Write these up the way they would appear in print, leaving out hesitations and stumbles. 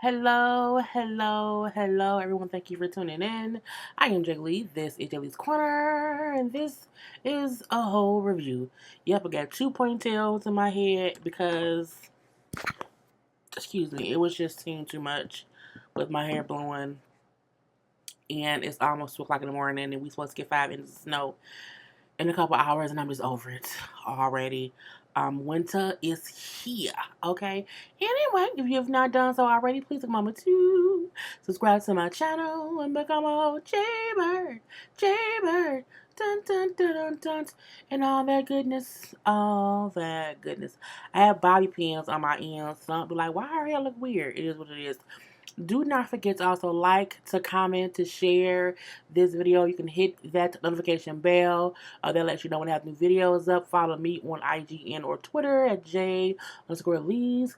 Hello, hello, hello, everyone. Thank you for tuning in. I am JayLee. This is JLeesCorner, and this is a whole review. Yep, I got two ponytails in my head because, excuse me, it was just seeing too much with my hair blowing, and it's almost 2 o'clock in the morning, and we supposed to get 5 inches of snow in a couple hours, and I'm just over it already. Winter is here, okay? Anyway, if you have not done so already, please take a moment to subscribe to my channel and become a JayBird, JayBird, dun dun dun dun dun, and all that goodness, all that goodness. I have bobby pins on my ends, so I'll be like, why her hair look weird? It is what it is. Do not forget to also like, to comment, to share this video. You can hit that notification bell. That lets you know when I have new videos up. Follow me on IGN or Twitter at J_Lees_Corner.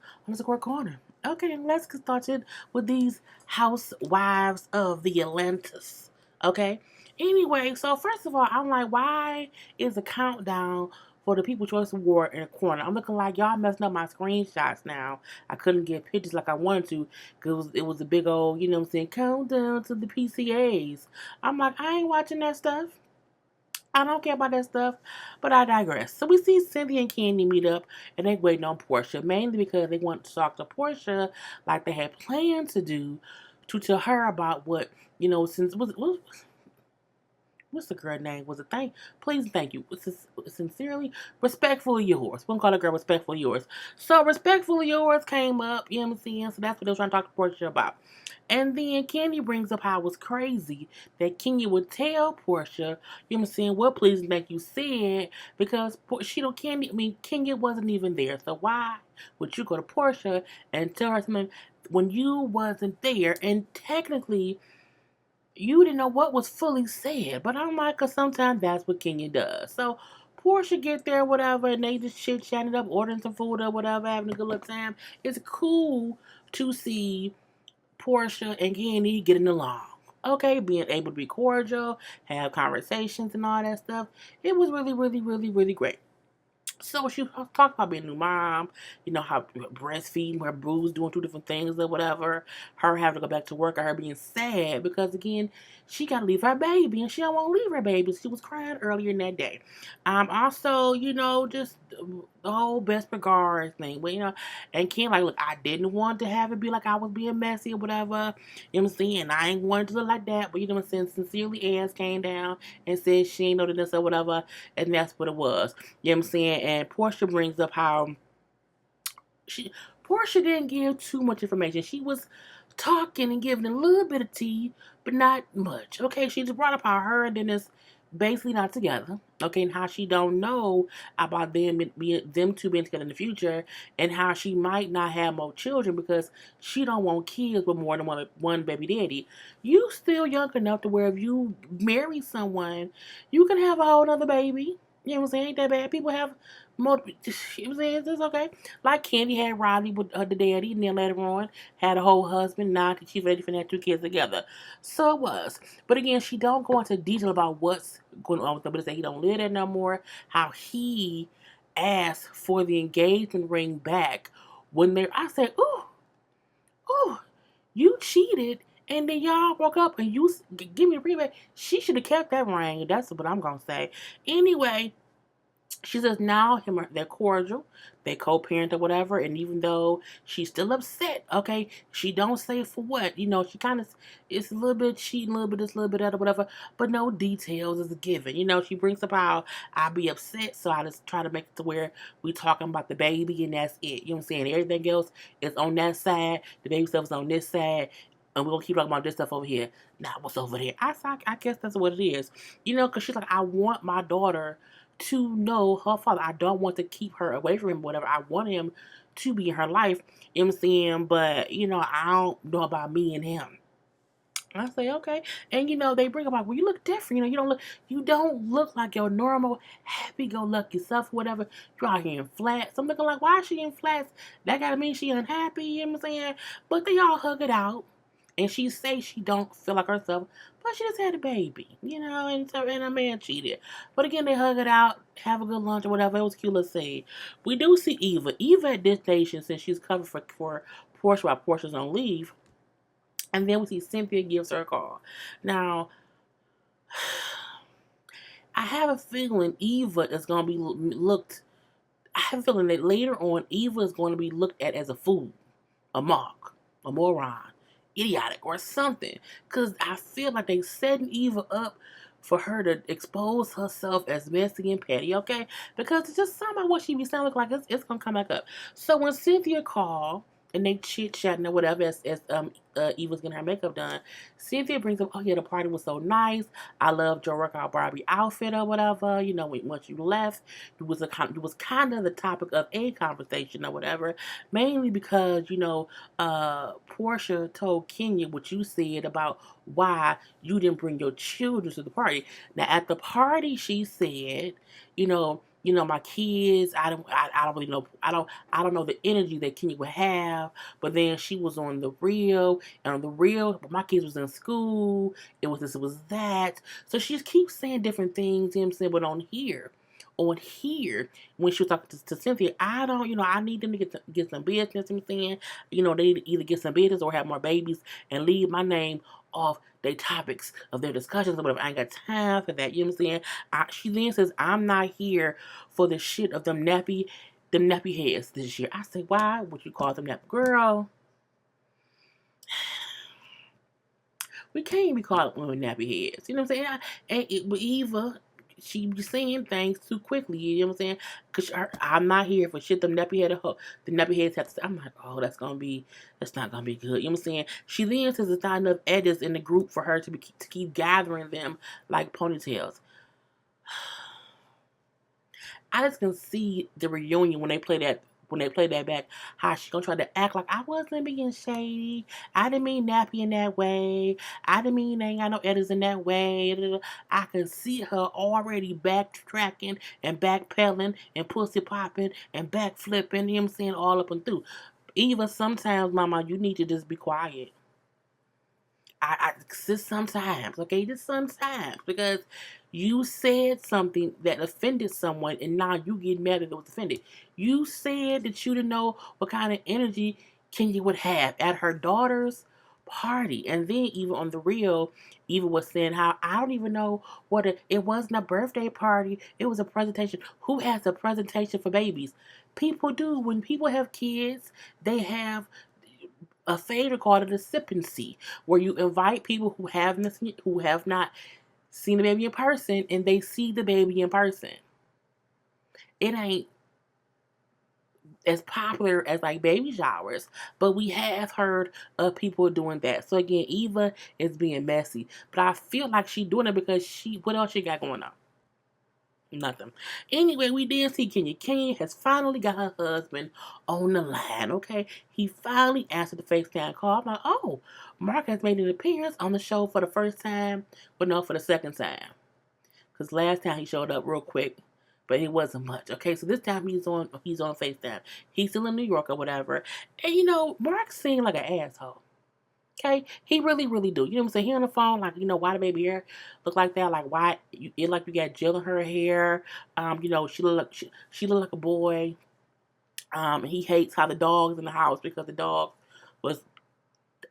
Okay, let's get started with these housewives of the Atlantis. Okay? Anyway, so first of all, I'm like, why is the countdown for the People's Choice Award in the corner? I'm looking like y'all messing up my screenshots now. I couldn't get pictures like I wanted to because it was a big old, you know what I'm saying, countdown to the PCAs. I'm like, I ain't watching that stuff. I don't care about that stuff, but I digress. So we see Cynthia and Candy meet up, and they waiting on Portia, mainly because they want to talk to Portia like they had planned to do, to tell her about what, you know, since what's the girl name? Was it thank? Please, thank you. Sincerely, respectfully yours. We'll call the girl respectfully yours. So respectfully yours came up. You know what I'm saying? So that's what they were trying to talk to Portia about. And then Candy brings up how it was crazy that Kenya would tell Portia, you know what I'm saying, what please and thank you said, because she don't Candy. I mean, Kenya wasn't even there. So why would you go to Portia and tell her something when you wasn't there? And technically, you didn't know what was fully said. But I'm like, cause sometimes that's what Kenya does. So Portia get there, whatever, and they just chit chatting up, ordering some food or whatever, having a good little time. It's cool to see Portia and Candy getting along. Okay, being able to be cordial, have conversations and all that stuff. It was really, really, really, really great. So she talked about being a new mom, you know, how breastfeeding, her bruise doing two different things or whatever, her having to go back to work, or her being sad because, again, she got to leave her baby and she don't want to leave her baby. She was crying earlier in that day. Also, you know, just the whole best regards thing. But, you know, and Kim, like, look, I didn't want to have it be like I was being messy or whatever. You know what I'm saying? I ain't wanted to look like that. But, you know what I'm saying? Sincerely, Ass came down and said she ain't know this or whatever. And that's what it was. You know what I'm saying? And Portia brings up how she Portia didn't give too much information. She was talking and giving a little bit of tea, but not much. Okay, she just brought up how her and Dennis basically not together. Okay, and how she don't know about them two being together in the future, and how she might not have more children because she don't want kids with more than one baby daddy. You still young enough to where if you marry someone, you can have a whole other baby. You know what I'm saying? Ain't that bad? People have more. You know what I'm saying? It's okay. Like Candy had Riley with the daddy, and then later on had a whole husband. Now she's ready for that 2 kids together. So it was. But again, she don't go into detail about what's going on with them. But say he don't live there no more. How he asked for the engagement ring back when they. I said, ooh, ooh, you cheated. And then y'all broke up and you give me a rebate. She should have kept that ring. That's what I'm going to say. Anyway, she says now they're cordial, they co-parent or whatever, and even though she's still upset, okay, she don't say for what, you know, she kind of, it's a little bit cheating, a little bit this, a little bit that or whatever, but no details is a given. You know, she brings up how I be upset, so I just try to make it to where we talking about the baby and that's it. You know what I'm saying? Everything else is on that side, the baby stuff is on this side. And we're going to keep talking about this stuff over here. Now, what's over there? I guess that's what it is. You know, because she's like, I want my daughter to know her father. I don't want to keep her away from him, whatever. I want him to be in her life. You know what I'm saying? But, you know, I don't know about me and him. I say, okay. And, you know, they bring up like, well, you look different. You know, you don't look like your normal, happy-go-lucky self, whatever. You're out here in flats. I'm looking like, why is she in flats? That gotta mean she unhappy, you know what I'm saying? But they all hug it out. And she say she don't feel like herself, but she just had a baby, and a man cheated. But again, they hug it out, have a good lunch or whatever. It was cute to see. We do see Eva. Eva at this station, since she's covered for Portia while Portia's on leave. And then we see Cynthia gives her a call. Now, I have a feeling Eva is going to be looked. I have a feeling that later on, Eva is going to be looked at as a fool, a mock, a moron, idiotic, or something. Because I feel like they setting Eva up for her to expose herself as messy and petty, okay? Because it's just somehow what she be sounding like it's going to come back up. So when Cynthia called, and they chit-chatting or whatever as Eva's getting her makeup done, Cynthia brings up, oh yeah, the party was so nice. I loved your workout Barbie outfit or whatever. Once you left, it was kind of the topic of a conversation or whatever. Mainly because Portia told Kenya what you said about why you didn't bring your children to the party. Now at the party, she said, my kids, I don't really know. I don't know the energy that Kenya would have. But then she was on the real, and on the real, my kids was in school. It was this, it was that. So she just keeps saying different things. But on here, when she was talking to Cynthia, I need them to get some business. They need to either get some business or have more babies and leave my name off their topics of their discussions or whatever. I ain't got time for that. You know what I'm saying? She then says, I'm not here for the shit of them nappy heads this year. I say, why would you call them nappy? Girl, we can't be calling women nappy heads. You know what I'm saying? But Eva, she be saying things too quickly. You know what I'm saying? Because I'm not here for shit the nappy heads have to say. I'm like, oh, that's not gonna be good. You know what I'm saying? She then says there's not enough edits in the group for her to keep gathering them like ponytails. I just can see the reunion when they play that back, how she gonna try to act like I wasn't being shady. I didn't mean nappy in that way. I didn't mean they ain't got no edits in that way. I can see her already backtracking and backpedaling and pussy popping and backflipping. You know what I'm saying? All up and through. Eva, sometimes, mama, you need to just be quiet. Just sometimes, okay? Just sometimes. Because you said something that offended someone and now you get mad that it was offended. You said that you didn't know what kind of energy Kenya would have at her daughter's party. And then even on the real, Eva was saying how I don't even know it wasn't a birthday party. It was a presentation. Who has a presentation for babies? People do. When people have kids, they have a favor called a recipiency, where you invite people who have not seen the baby in person, and they see the baby in person. It ain't as popular as like baby showers, but we have heard of people doing that. So again, Eva is being messy, but I feel like she's doing it because what else she got going on? Nothing. Anyway, we did see Kenya. Kenya has finally got her husband on the line, okay? He finally answered the FaceTime call. I'm like, oh, Mark has made an appearance on the show for the first time, but no, for the second time. Because last time he showed up real quick, but it wasn't much, okay? So this time he's on FaceTime. He's still in New York or whatever. And, Mark seemed like an asshole. Okay, he really, really do. You know what I'm saying? He on the phone, like, why the baby hair look like that? Like, why it like you got gel in her hair? She look like a boy. He hates how the dog's in the house because the dog was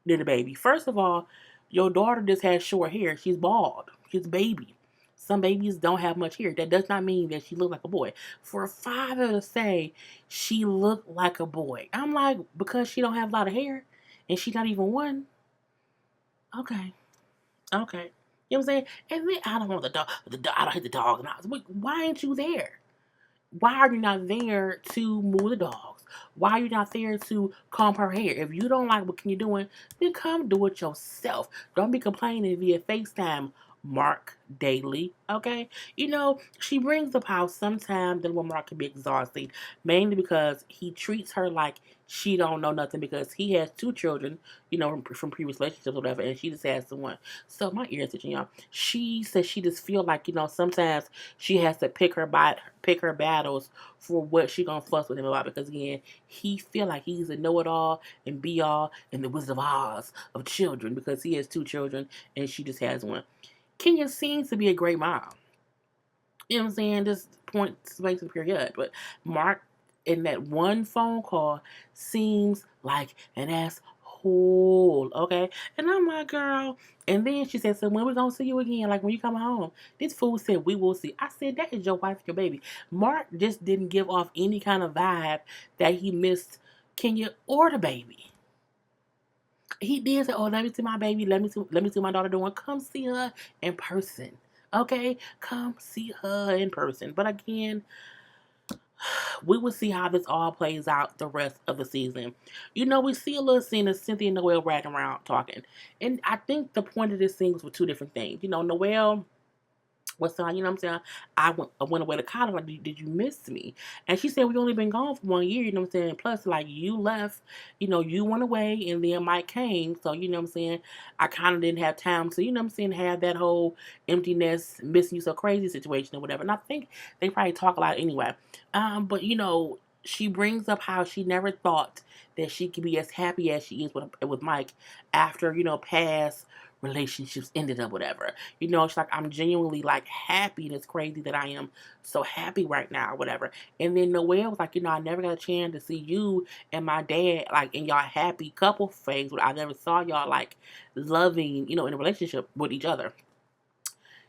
near the baby. First of all, your daughter just has short hair. She's bald. She's a baby. Some babies don't have much hair. That does not mean that she looked like a boy. For a father to say she looked like a boy, I'm like, because she don't have a lot of hair and she's not even one. Okay. You know what I'm saying? And then I don't want the dog. I don't hate the dog. Why ain't you there? Why are you not there to move the dogs? Why are you not there to comb her hair? If you don't like what you're doing, then come do it yourself. Don't be complaining via FaceTime Mark daily. Okay, she brings up how sometimes the Mark can be exhausting, mainly because he treats her like she don't know nothing because he has two children, from previous relationships or whatever, and she just has the one. So my ears itching, y'all. She says she just feel like sometimes she has to pick her battles for what she gonna fuss with him about because again he feel like he's a know it all and be all and the Wizard of Oz of children because he has two children and she just has one. Kenya seems to be a great mom. You know what I'm saying? Just point blank to the period. But Mark, in that one phone call, seems like an asshole. Okay? And I'm like, girl. And then she said, so when we going to see you again? Like, when you come home? This fool said, we will see. I said, that is your wife and your baby. Mark just didn't give off any kind of vibe that he missed Kenya or the baby. He did say, "Oh, let me see my baby. Let me see my daughter doing. Come see her in person, okay? Come see her in person." But again, we will see how this all plays out the rest of the season. We see a little scene of Cynthia and Noelle riding around talking, and I think the point of this scene was for two different things. Noelle was saying, you know what I'm saying? I went away to college. Like, did you miss me? And she said, we only been gone for 1 year, you know what I'm saying? Plus, like, you left, you went away, and then Mike came. So, you know what I'm saying? I kind of didn't have time to, you know what I'm saying, have that whole emptiness, missing you so crazy situation or whatever. And I think they probably talk a lot anyway. But, she brings up how she never thought that she could be as happy as she is with Mike after, past relationships ended up whatever. It's like I'm genuinely like happy and it's crazy that I am so happy right now, whatever. And then Noelle was like, I never got a chance to see you and my dad like in y'all happy couple phase. I never saw y'all like loving, in a relationship with each other.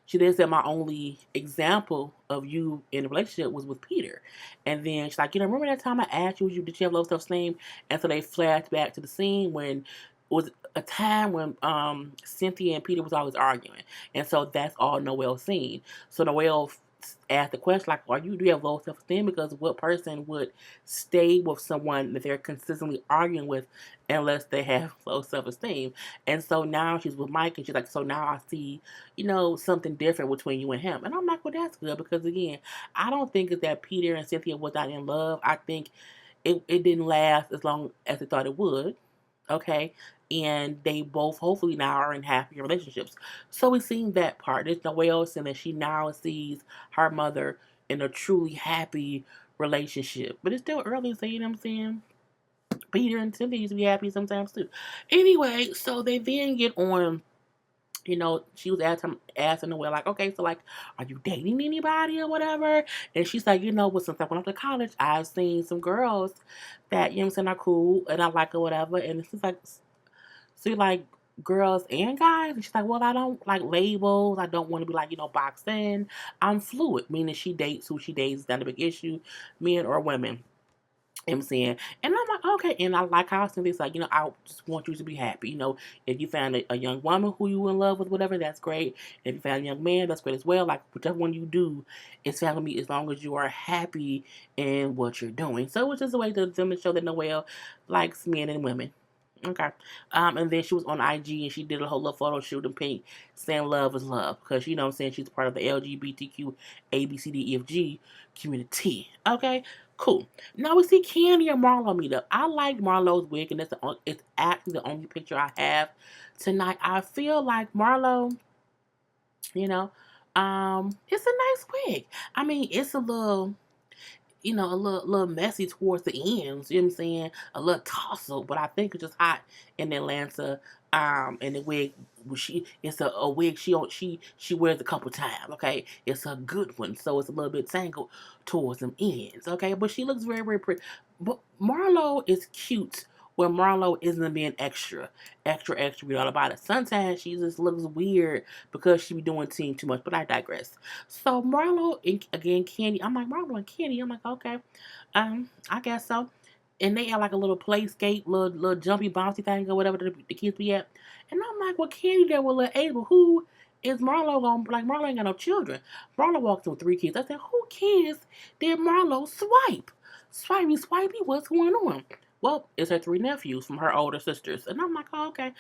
She then said my only example of you in a relationship was with Peter. And then she's like, remember that time I asked you, did you have low self-esteem? And so they flashed back to the scene when it was a time when Cynthia and Peter was always arguing. And so that's all Noelle seen. So Noelle asked the question like, do you have low self-esteem? Because what person would stay with someone that they're consistently arguing with unless they have low self-esteem? And so now she's with Mike and she's like, so now I see, something different between you and him. And I'm like, well, that's good because again, I don't think it's that Peter and Cynthia was not in love. I think it didn't last as long as they thought it would. Okay. And they both hopefully now are in happier relationships. So we've seen that part. There's Noelle saying that she now sees her mother in a truly happy relationship. But it's still early, so you know what I'm saying? Peter and Cynthia used to be happy sometimes too. Anyway, so they then get on, she was asking Noelle, like, okay, so like, are you dating anybody or whatever? And she's like, since I went up to college, I've seen some girls that, what I'm saying, are cool and I like or whatever. And she's like, so you like girls and guys? And she's like, well, I don't like labels. I don't want to be like, boxed in. I'm fluid, meaning she dates who she dates. It's not a big issue, men or women. You know what I'm saying? And I'm like, okay. And I like how Cynthia's like, I just want you to be happy. If you found a young woman who you in love with, whatever, that's great. If you found a young man, that's great as well. Like, whichever one you do, it's fine with me as long as you are happy in what you're doing. So it's just a way to them to show that Noelle likes men and women. Okay. And then she was on IG and she did a whole little photo shoot in pink saying love is love. Because, what I'm saying, she's part of the LGBTQ ABCDEFG community. Okay. Cool. Now we see Candy and Marlo meet up. I like Marlo's wig and it's actually the only picture I have tonight. I feel like Marlo, it's a nice wig. I mean, it's a little a little messy towards the ends. You know what I'm saying? A little tussle, but I think it's just hot in Atlanta. And the wig, it's a wig she wears a couple times. Okay, it's a good one, so it's a little bit tangled towards them ends. Okay, but she looks very very pretty. But Marlo is cute where Marlo isn't being extra read all about it. Sometimes she just looks weird because she be doing team too much, but I digress. So Marlo and again Candy, I'm like Marlo and Candy, I'm like okay, I guess so. And they had like a little play skate, little jumpy bouncy thing or whatever the kids be at. And I'm like, well, Candy there with little Abel, who is Marlo gonna like? Marlo ain't got no children. Marlo walks in with 3 kids. I said, who kids did Marlo swipe? Swipey, what's going on? Well, it's her 3 nephews from her older sisters. And I'm like, oh, okay.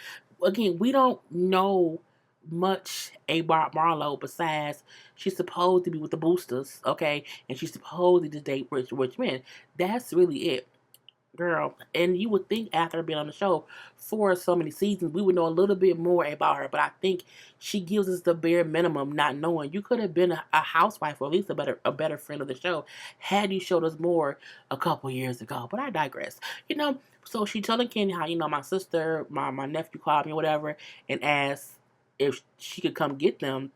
Again, we don't know much about Marlo besides she's supposed to be with the boosters, okay? And she's supposed to date rich men. That's really it, girl. And you would think after being on the show for so many seasons, we would know a little bit more about her. But I think she gives us the bare minimum, not knowing. You could have been a housewife or at least a better friend of the show had you showed us more a couple years ago. But I digress. You know, so she telling Kenny how, my sister, my nephew called me or whatever and asked if she could come get them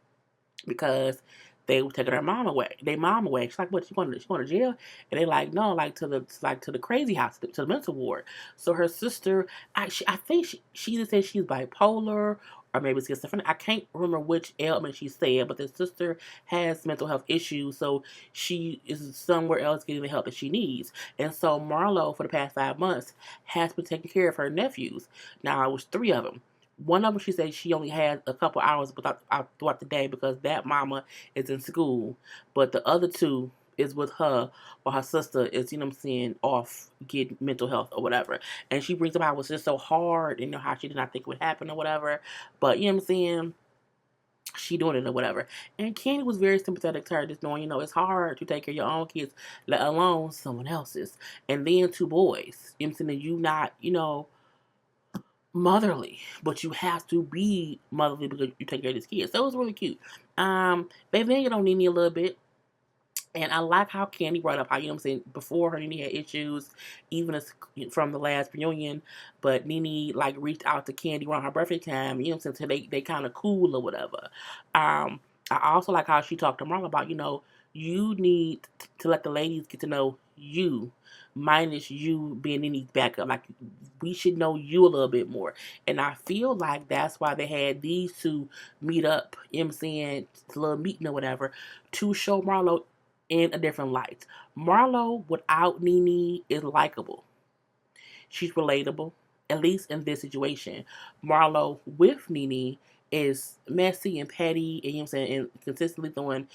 because they were taking her mom away. They mom away. She's like, "What? She going to jail?" And they like, "No, like to the crazy house, to the mental ward." So her sister, I think she either said she's bipolar or maybe schizophrenic. I can't remember which ailment she said, but the sister has mental health issues, so she is somewhere else getting the help that she needs. And so Marlo, for the past 5 months, has been taking care of her nephews. Now it was three of them. One of them, she said she only had a couple hours throughout the day because that mama is in school. But the other two is with her while her sister is, you know what I'm saying, off getting mental health or whatever. And she brings up how it was just so hard, how she did not think it would happen or whatever. But, you know what I'm saying, she doing it or whatever. And Candy was very sympathetic to her, just knowing, it's hard to take care of your own kids, let alone someone else's. And then two boys. You know what I'm saying, you not, motherly, but you have to be motherly because you take care of this kid. So it was really cute. They then get on Nene a little bit. And I like how Candy brought up how, you know what I'm saying, before her, Nene had issues, even as from the last reunion, but Nene, like, reached out to Candy around her birthday time, you know what I'm saying, so they kind of cool or whatever. I also like how she talked to Marla about, you need to let the ladies get to know you, minus you being Nene's backup. Like, we should know you a little bit more. And I feel like that's why they had these two meet up, you know what I'm saying, a little meeting or whatever, to show Marlo in a different light. Marlo without Nene is likable. She's relatable, at least in this situation. Marlo with Nene is messy and petty, and you know what I'm saying, and consistently throwing,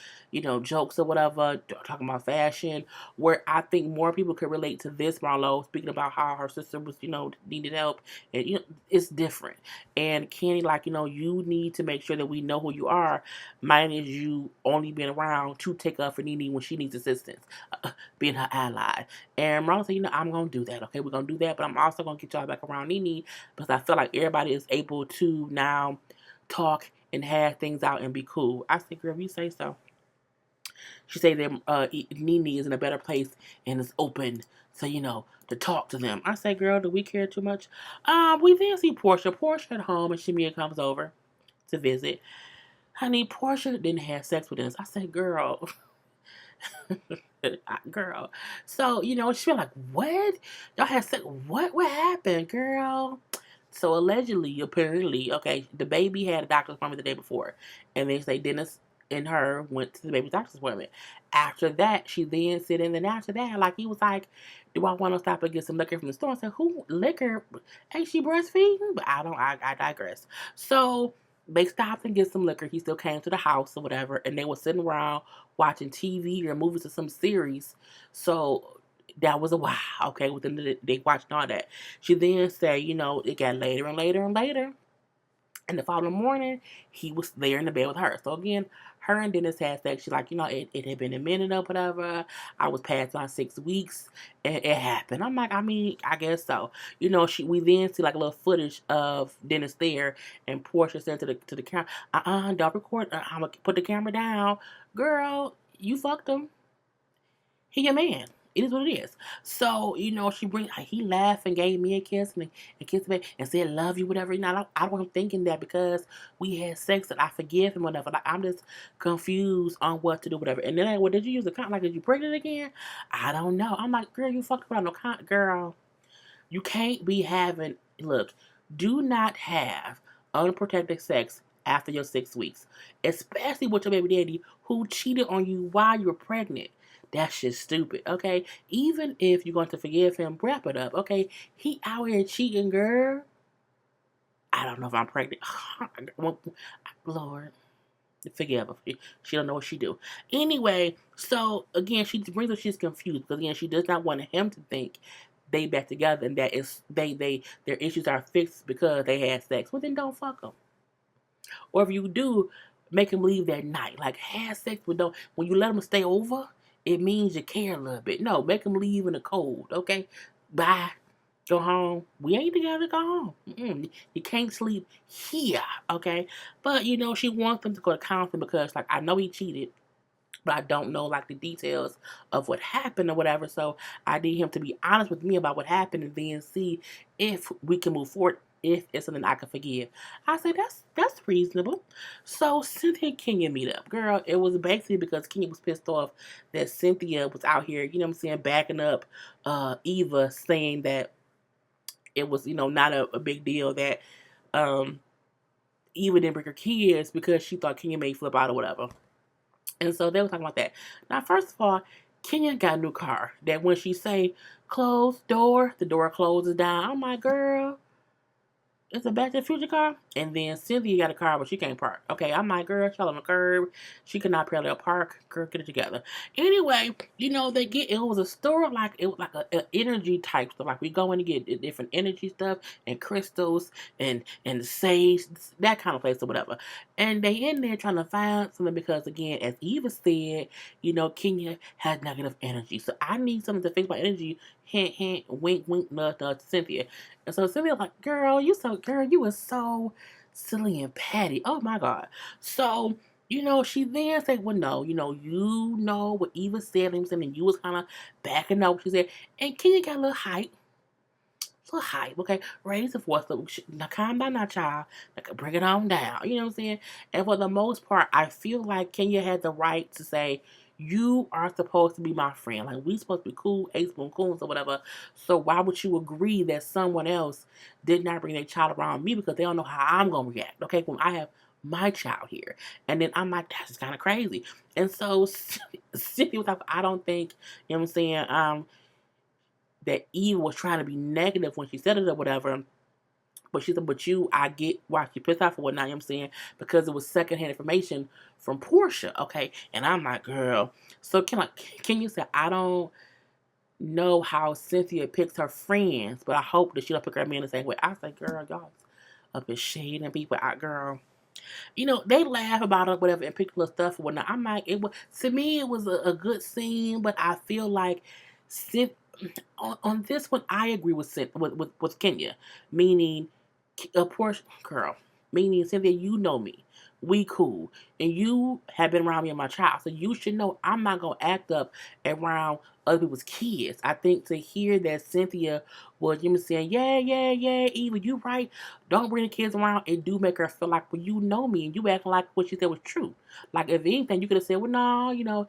jokes or whatever, talking about fashion. Where I think more people could relate to this Marlo, speaking about how her sister was, needed help, and it's different. And Candy, like, you need to make sure that we know who you are, minus you only being around to take up for Nene when she needs assistance, being her ally. And Marlon said, I'm going to do that. Okay, we're going to do that. But I'm also going to get y'all back around Nene because I feel like everybody is able to now talk and have things out and be cool. I said, girl, if you say so. She said that Nene is in a better place and is open to talk to them. I said, girl, do we care too much? We then see Portia. Portia at home and Shamia comes over to visit. Honey, Portia didn't have sex with us. I said, girl. Girl. So, she was like, what? Y'all had sex? What happened, girl? So, allegedly, apparently, okay, the baby had a doctor's appointment the day before. And they say Dennis and her went to the baby's doctor's appointment. After that, she then said, and then after that, like, he was like, do I want to stop and get some liquor from the store? I said, who? Liquor? Ain't she breastfeeding? But I digress. So, they stopped and get some liquor. He still came to the house or whatever, and they were sitting around watching TV or movies or some series. So that was a wow. Okay, within they watched all that. She then said, it got later and later and later. And the following morning, he was there in the bed with her. So again, her and Dennis had sex. She's like, it had been a minute or whatever. I was past my 6 weeks, and it happened. I'm like, I guess so. We then see like a little footage of Dennis there, and Portia said to the camera, don't record. I'm gonna put the camera down, girl. You fucked him. He your man. It is what it is. So, he laughed and gave me a kiss and kissed me and said, love you, whatever. I don't want him thinking that because we had sex that I forgive him, whatever. Like, I'm just confused on what to do, whatever. And then, like, well, did you use a condom? Like, did you pregnant again? I don't know. I'm like, girl, you fucked around no condom. Girl, you can't be having, look, do not have unprotected sex after your 6 weeks, especially with your baby daddy who cheated on you while you were pregnant. That's just stupid, okay? Even if you're going to forgive him, wrap it up, okay? He out here cheating, girl. I don't know if I'm pregnant. Lord, forgive her. She don't know what she do. Anyway, so again, she brings up she's confused because again, she does not want him to think they back together and that is their issues are fixed because they had sex. Well, then don't fuck them. Or if you do, make him leave that night. Like, have sex with them. When you let him stay over, it means you care a little bit. No, make him leave in the cold, okay? Bye. Go home. We ain't together. Go home. You can't sleep here, okay? But, she wants them to go to counseling because, like, I know he cheated, but I don't know like the details of what happened or whatever. So I need him to be honest with me about what happened and then see if we can move forward. If it's something I can forgive, I say that's reasonable. So Cynthia and Kenya meet up, girl. It was basically because Kenya was pissed off that Cynthia was out here, backing up Eva, saying that it was, not a big deal that um Eva didn't bring her kids because she thought Kenya may flip out or whatever. And so they were talking about that. Now, first of all, Kenya got a new car. That when she say close door, the door closes down. I'm like, girl, it's a Back to the Future car. And then Cynthia got a car, but she can't park. Okay, I'm like, girl, she's on the curb. She could not parallel park. Girl, get it together. Anyway, it was a store like, it was like a energy type stuff. Like we go in to get different energy stuff and crystals and sage, that kind of place or whatever. And they in there trying to find something because, again, as Eva said, Kenya has negative energy. So I need something to fix my energy. Hint, hint, wink, wink, nudge, nudge, Cynthia. And so Cynthia was like, girl, you were so silly and petty. Oh my God. So, she then said, well, no, what Eva said, and you was kind of backing up what she said. And Kenya got a little hype. Okay? Raise the voice. Now calm down now, child. Like, bring it on down. You know what I'm saying? And for the most part, I feel like Kenya had the right to say, you are supposed to be my friend. Like, we supposed to be cool, ace spoon coons or whatever. So why would you agree that someone else did not bring their child around me because they don't know how I'm going to react, okay, when I have my child here? And then I'm like, that's just kind of crazy. And so Cynthia was like, I don't think, you know what I'm saying, that Eve was trying to be negative when she said it or whatever. But she said, but I get why she pissed off or whatnot, you know what I'm saying? Because it was secondhand information from Portia, okay? And I'm like, girl. So can you say, I don't know how Cynthia picks her friends, but I hope that she don't pick her man the same way. I say, girl, y'all up in shade and people out, girl. They laugh about it, whatever, and pick little stuff or whatnot. I'm like, to me, it was a good scene, but I feel like on this one, I agree with Kenya, meaning a Portia girl, meaning Cynthia, you know me, we cool, and you have been around me and my child, so you should know I'm not gonna act up around other people's kids. I think to hear that Cynthia was saying, yeah, Eva, you right, don't bring the kids around, it do make her feel like, well, you know me, and you acting like what she said was true. Like, if anything, you could have said, well, no,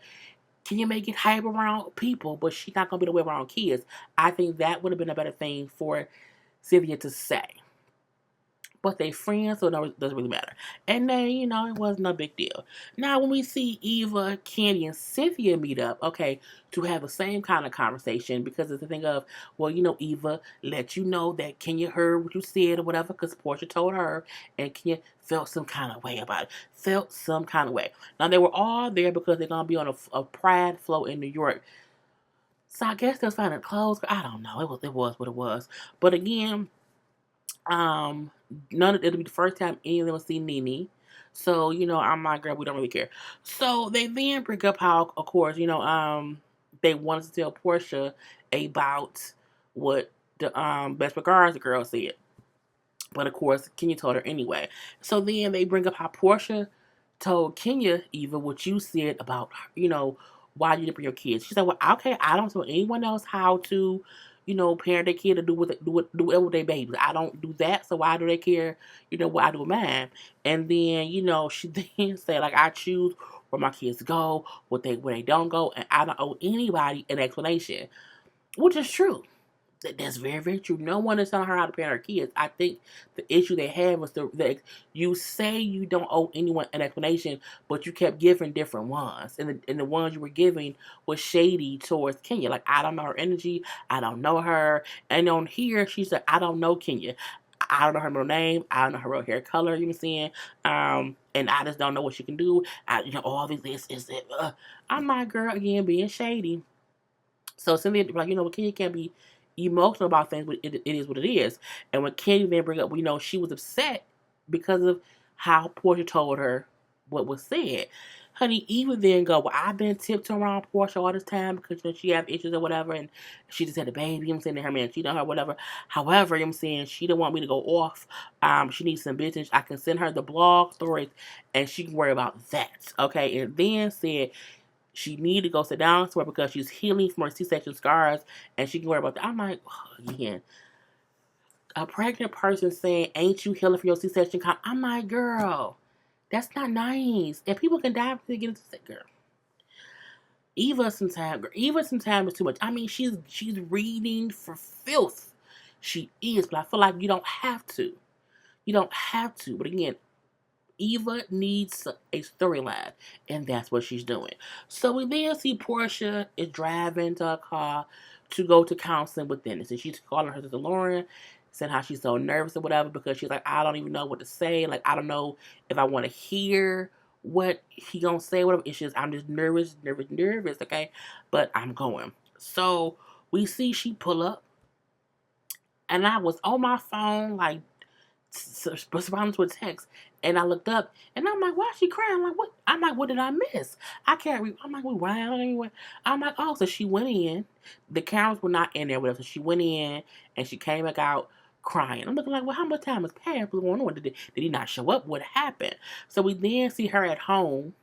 can you make it hype around people, but she's not gonna be the way around kids. I think that would have been a better thing for Cynthia to say. But they friends, so no, it doesn't really matter. And then, it was no big deal. Now, when we see Eva, Candy, and Cynthia meet up, okay, to have the same kind of conversation, because it's the thing of, well, Eva let you know that Kenya heard what you said or whatever, because Portia told her, and Kenya felt some kind of way about it. Felt some kind of way. Now, they were all there because they're going to be on a Pride float in New York. So I guess they're finding clothes. I don't know. It was what it was. But again, none of it'll be the first time any of them will see Nene. So, I'm like, girl, we don't really care. So they then bring up how, of course, they wanted to tell Portia about what the best regards girl said. But of course, Kenya told her anyway. So then they bring up how Portia told Kenya, Eva, what you said about, why you didn't bring your kids. She said, well, okay, I don't tell anyone else how to, parent their kid or do whatever with their babies. I don't do that, so why do they care, what I do with mine? And then, she then said, like, I choose where my kids go, where they don't go, and I don't owe anybody an explanation. Which is true. That's very, very true. No one is telling her how to parent her kids. I think the issue they had was the you say you don't owe anyone an explanation, but you kept giving different ones, and the ones you were giving was shady towards Kenya. Like, I don't know her energy, I don't know her, and on here she said, I don't know Kenya. I don't know her middle name. I don't know her real hair color. You know what I'm saying? And I just don't know what she can do. All these is it. I'm my girl again being shady. So Cynthia, like, Kenya can't be emotional about things, but it is what it is. And when Candy then bring up, she was upset because of how Portia told her what was said. Honey, Eva then go, well, I've been tiptoeing around Portia all this time because she have issues or whatever, and she just had a baby, you know what I'm saying, and her man cheated on her, whatever. However, you know what I'm saying, she didn't want me to go off. She needs some business. I can send her the blog stories, and she can worry about that, okay? And then said she need to go sit down somewhere because she's healing from her C-section scars, and she can worry about that. I'm like, oh, again, a pregnant person saying, ain't you healing from your C-section? I'm like, girl, that's not nice. And people can die if they get into sick, girl. Eva sometimes is too much. I mean, she's reading for filth. She is, but I feel like you don't have to. You don't have to. But again, Eva needs a storyline, and that's what she's doing. So we then see Portia is driving to a car to go to counseling with Dennis, and she's calling her sister Lauren, saying how she's so nervous or whatever because she's like, I don't even know what to say. Like, I don't know if I want to hear what he gonna say, whatever. It's just I'm just nervous, okay? But I'm going. So we see she pull up, and I was on my phone like responding to a text, and I looked up, and I'm like, why is she crying? I'm like, what? I'm like, what did I miss? I can't read. I'm like, well, why? Anyway, I'm like, oh, so she went in. The cameras were not in there with her, so she went in, and she came back out crying. I'm looking like, well, how much time has passed? What's going on? Did he not show up? What happened? So we then see her at home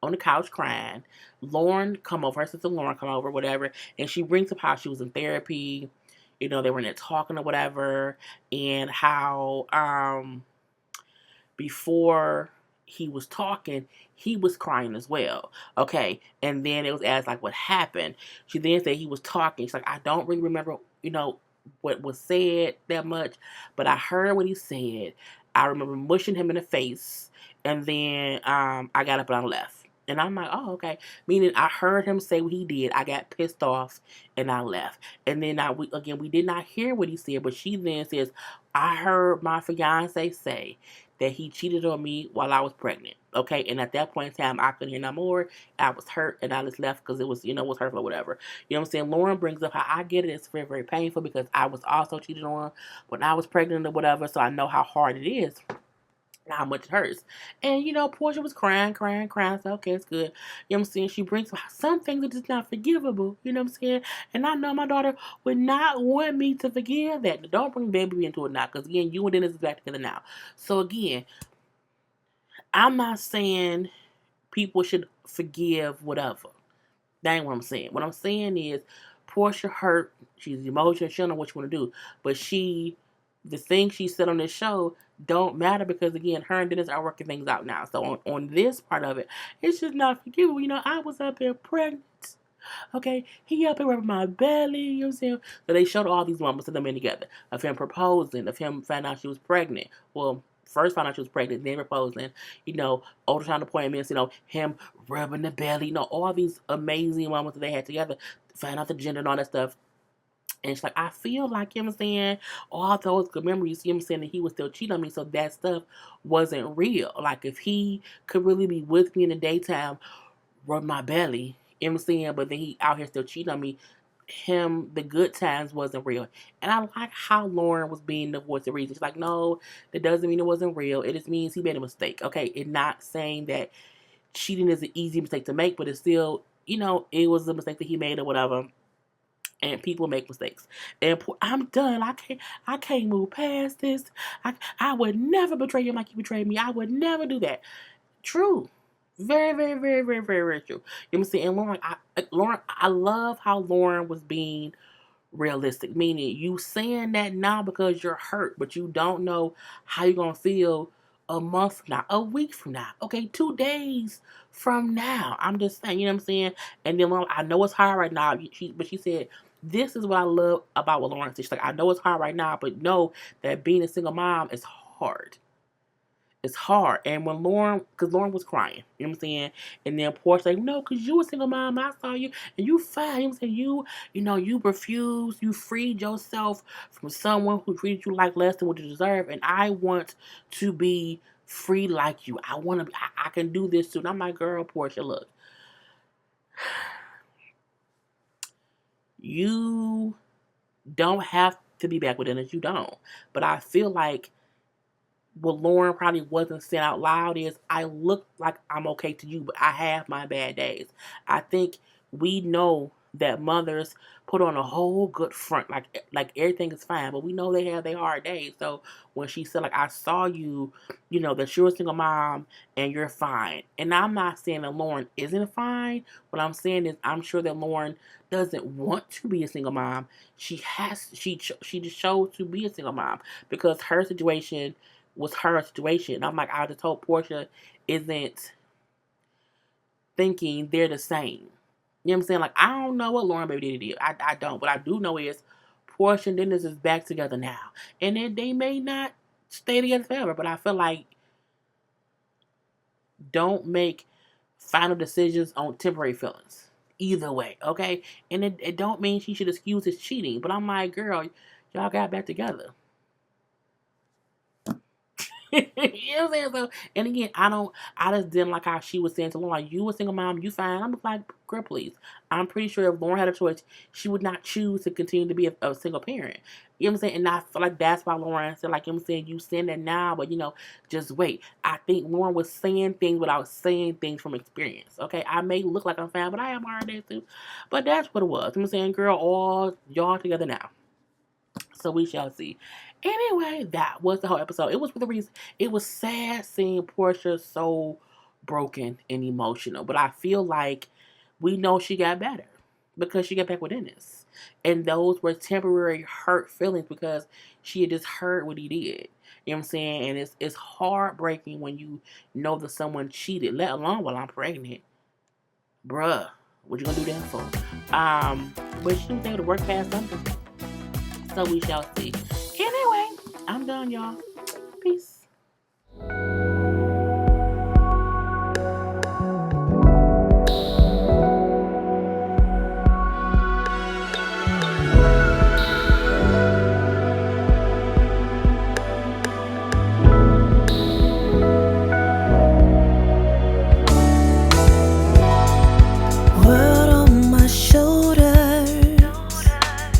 on the couch crying. Lauren come over, her sister Lauren come over, whatever, and she brings up how she was in therapy. You know, they were in there talking or whatever, and how before he was talking, he was crying as well. Okay, and then it was asked like what happened. She then said he was talking. She's like, I don't really remember, what was said that much, but I heard what he said. I remember mushing him in the face, and then I got up and I left. And I'm like, oh, okay. Meaning I heard him say what he did. I got pissed off and I left. And then we did not hear what he said, but she then says, I heard my fiance say that he cheated on me while I was pregnant. Okay, and at that point in time, I couldn't hear no more. I was hurt, and I just left because it was, was hurtful or whatever. You know what I'm saying? Lauren brings up how I get it. It's very, very painful because I was also cheated on when I was pregnant or whatever, so I know how hard it is. How much it hurts. And, Portia was crying. So, okay, it's good. You know what I'm saying? She brings some things that is not forgivable. You know what I'm saying? And I know my daughter would not want me to forgive that. Don't bring baby into it now. Because, again, you and Dennis is back together now. So, again, I'm not saying people should forgive whatever. That ain't what I'm saying. What I'm saying is Portia hurt. She's emotional. She don't know what she want to do. But the things she said on this show don't matter because, again, her and Dennis are working things out now. So on this part of it, it's just not forgivable. I was up here pregnant. Okay, he up here rubbing my belly. You know what I'm saying? So they showed all these moments of them in together. Of him proposing. Of him finding out she was pregnant. Well, first found out she was pregnant, then proposing. Ultrasound appointments. Him rubbing the belly. All these amazing moments that they had together. Find out the gender and all that stuff. And it's like, I feel like, you know what I'm saying, all those good memories, you know what I'm saying, that he would still cheat on me, so that stuff wasn't real. Like, if he could really be with me in the daytime, rub my belly, you know what I'm saying, but then he out here still cheating on me, the good times wasn't real. And I like how Lauren was being the voice of reason. She's like, no, that doesn't mean it wasn't real. It just means he made a mistake. Okay, it's not saying that cheating is an easy mistake to make, but it's still, it was a mistake that he made or whatever. And people make mistakes. And I'm done. I can't move past this. I would never betray him like he betrayed me. I would never do that. True. Very, very, very, very, very, very true. You know what I'm saying? And Lauren, I love how Lauren was being realistic. Meaning you saying that now because you're hurt, but you don't know how you're gonna feel a month from now, a week from now, okay, 2 days from now. I'm just saying, you know what I'm saying? And then I know it's hard right now. But she said, this is what I love about what Lauren said. She's like, I know it's hard right now, but know that being a single mom is hard. It's hard. And because Lauren was crying, you know what I'm saying? And then Portia like, no, because you a single mom, I saw you, and you fine. You know what I'm saying? You refused, you freed yourself from someone who treated you like less than what you deserve, and I want to be free like you. I can do this too. And I'm like, girl, Portia, look. You don't have to be back with Dennis. You don't. But I feel like what Lauren probably wasn't saying out loud is, I look like I'm okay to you, but I have my bad days. I think we know that mothers put on a whole good front, like everything is fine, but we know they have their hard days. So when she said, like, I saw you, that you're a single mom and you're fine. And I'm not saying that Lauren isn't fine. What I'm saying is, I'm sure that Lauren doesn't want to be a single mom. She just chose to be a single mom because her situation was her situation. And I'm like, I just hope Portia isn't thinking they're the same. You know what I'm saying? Like, I don't know what Lauren Baby did. I don't. What I do know is Portia and Dennis is back together now. And then they may not stay together forever, but I feel like don't make final decisions on temporary feelings. Either way, okay? And it don't mean she should excuse his cheating. But I'm like, girl, y'all got back together. You know what I'm saying? So, and again, I just didn't like how she was saying to Lauren, like, you a single mom, you fine. I'm like, girl, please. I'm pretty sure if Lauren had a choice, she would not choose to continue to be a single parent. You know what I'm saying? And I feel like that's why Lauren said, like, you know what I'm saying, you saying that now, but, just wait. I think Lauren was saying things without saying things from experience, okay? I may look like I'm fine, but I am hard days too. But that's what it was. You know what I'm saying? Girl, all y'all together now. So we shall see. Anyway, that was the whole episode. It was for the reason. It was sad seeing Portia so broken and emotional. But I feel like we know she got better because she got back with Dennis. And those were temporary hurt feelings because she had just heard what he did. You know what I'm saying? And it's heartbreaking when you know that someone cheated, let alone while I'm pregnant. Bruh, what you gonna do that for? But she was able to work past something. So we shall see. Anyway, I'm done, y'all. Peace.